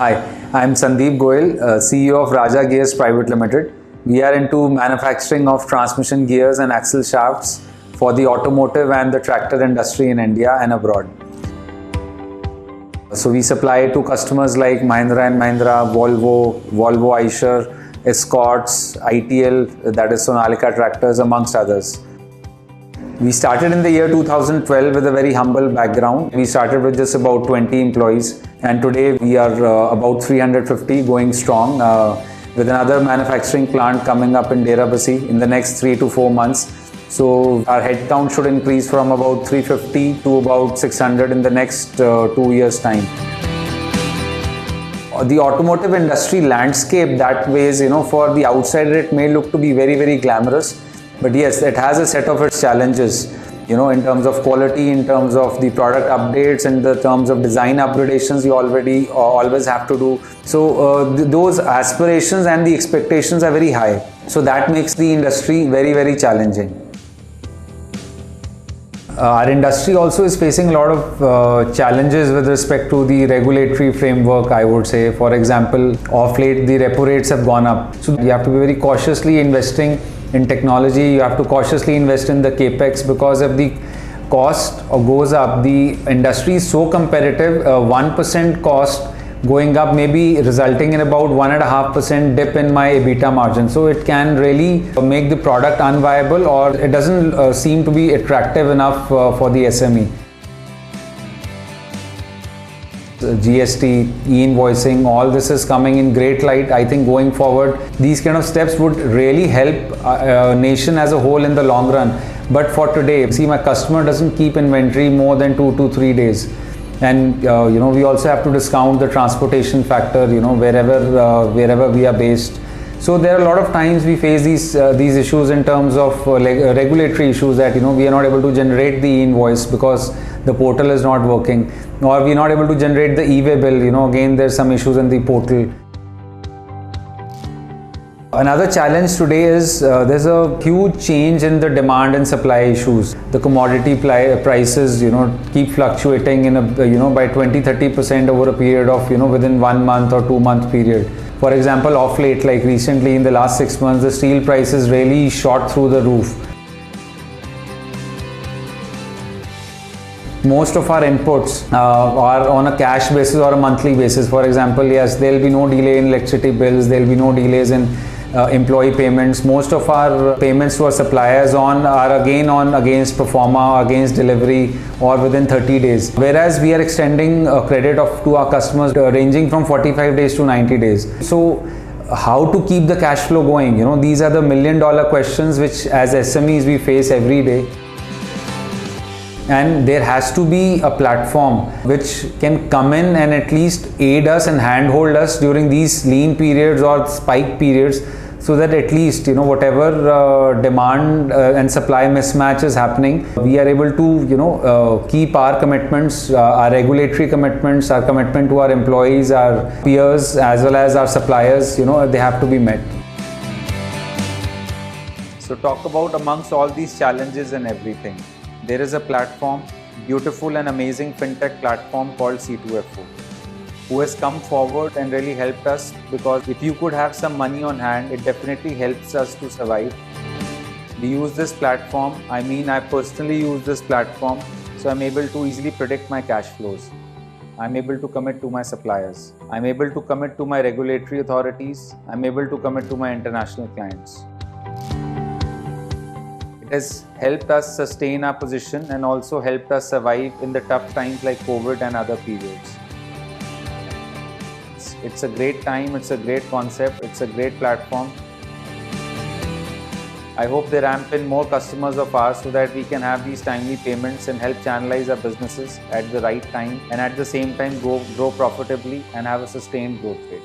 Hi, I'm Sundeep Goyal, CEO of Raja Gears Pvt Ltd. We are into manufacturing of transmission gears and axle shafts for the automotive and the tractor industry in India and abroad. So we supply to customers like Mahindra & Mahindra, Volvo Eicher, Escorts, ITL, that is Sonalika Tractors, amongst others. We started in the year 2012 with a very humble background. We started with just about 20 employees, and today we are about 350, going strong with another manufacturing plant coming up in Derabasi in the next 3 to 4 months. So our headcount should increase from about 350 to about 600 in the next 2 years' time. The automotive industry landscape that ways, for the outsider it may look to be very, very glamorous. But yes, it has a set of its challenges, in terms of quality, in terms of the product updates, in the terms of design upgradations you always have to do. So those aspirations and the expectations are very high. So that makes the industry very, very challenging. Our industry also is facing a lot of challenges with respect to the regulatory framework, I would say. For example, of late the repo rates have gone up. So you have to be very cautiously investing in technology. You have to cautiously invest in the capex, because if the cost goes up, the industry is so competitive, 1% cost going up may be resulting in about 1.5% dip in my EBITDA margin. So it can really make the product unviable, or it doesn't seem to be attractive enough for the SME. GST, e-invoicing, all this is coming in great light. I think going forward, these kind of steps would really help a nation as a whole in the long run. But for today, see, my customer doesn't keep inventory more than 2 to 3 days. And we also have to discount the transportation factor, wherever we are based. So there are a lot of times we face these issues in terms of regulatory issues, that we are not able to generate the invoice because the portal is not working, or we are not able to generate the e-way bill. Again, there's some issues in the portal. Another challenge today is there's a huge change in the demand and supply issues. The commodity prices, keep fluctuating in by 20-30% over a period of, within 1 month or 2 month period. For example, of late, like recently in the last 6 months, the steel prices really shot through the roof. Most of our inputs are on a cash basis or a monthly basis. For example, yes, there will be no delay in electricity bills, there will be no delays in employee payments. Most of our payments to our suppliers are against pro forma, against delivery, or within 30 days. Whereas we are extending credit to our customers ranging from 45 days to 90 days. So how to keep the cash flow going? These are the $1 million questions which as SMEs we face every day. And there has to be a platform which can come in and at least aid us and handhold us during these lean periods or spike periods, so that at least whatever demand and supply mismatch is happening, we are able to keep our commitments, our regulatory commitments, our commitment to our employees, our peers, as well as our suppliers. They have to be met. So talk about amongst all these challenges and everything, there is a platform, beautiful and amazing fintech platform called C2FO, who has come forward and really helped us, because if you could have some money on hand, it definitely helps us to survive. We use this platform, I personally use this platform, so I'm able to easily predict my cash flows. I'm able to commit to my suppliers. I'm able to commit to my regulatory authorities. I'm able to commit to my international clients. Has helped us sustain our position and also helped us survive in the tough times like COVID and other periods. It's a great time, it's a great concept, it's a great platform. I hope they ramp in more customers of ours so that we can have these timely payments and help channelize our businesses at the right time, and at the same time grow profitably and have a sustained growth rate.